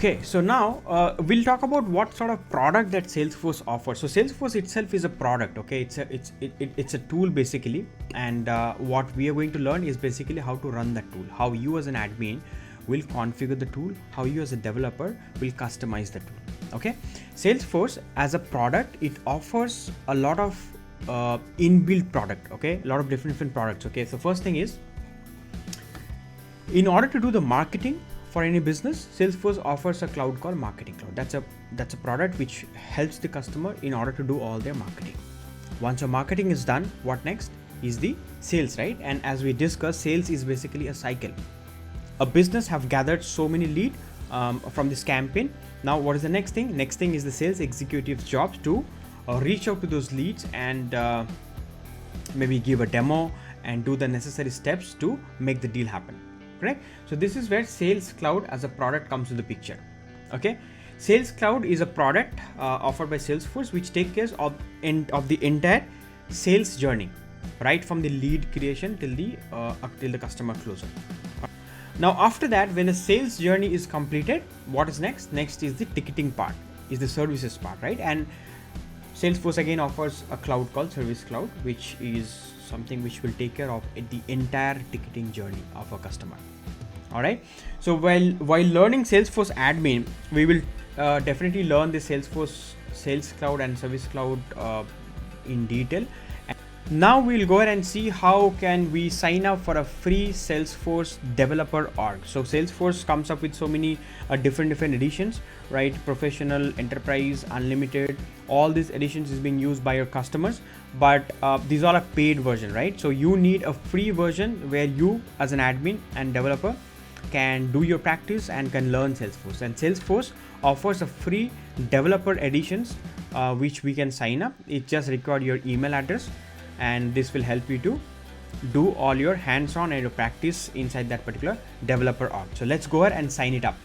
Okay, so now we'll talk about what sort of product that Salesforce offers. So Salesforce itself is a product. Okay, it's a tool basically, and what we are going to learn is basically how to run that tool, how you as an admin will configure the tool, how you as a developer will customize the tool. Okay, Salesforce as a product, it offers a lot of inbuilt product. Okay, a lot of different products. Okay, so first thing is, in order to do the marketing for any business, Salesforce offers a cloud called Marketing Cloud. That's a product which helps the customer in order to do all their marketing. Once your marketing is done, what next is the sales, right? And as we discussed, sales is basically a cycle. A business have gathered so many lead from this campaign. Now what is the next thing? Next thing is the sales executive's job to reach out to those leads and maybe give a demo and do the necessary steps to make the deal happen. Correct? So this is where Sales Cloud as a product comes to the picture. Okay, Sales Cloud is a product offered by Salesforce which takes care of the entire sales journey, right from the lead creation till the customer closure. Now after that, when the sales journey is completed, what is next? Next is the ticketing part, is the services part, right? And Salesforce again offers a cloud called Service Cloud, which is something which will take care of the entire ticketing journey of a customer. All right. So while learning Salesforce admin, we will definitely learn the Salesforce Sales Cloud and Service Cloud in detail. Now we'll go ahead and see how can we sign up for a free Salesforce developer org. So Salesforce comes up with so many different editions, right? Professional, enterprise, unlimited, all these editions is being used by your customers, but these are a paid version, right? So you need a free version where you as an admin and developer can do your practice and can learn Salesforce. And Salesforce offers a free developer editions which we can sign up. It just requires your email address, and this will help you to do all your hands-on and your practice inside that particular developer org. So let's go ahead and sign it up.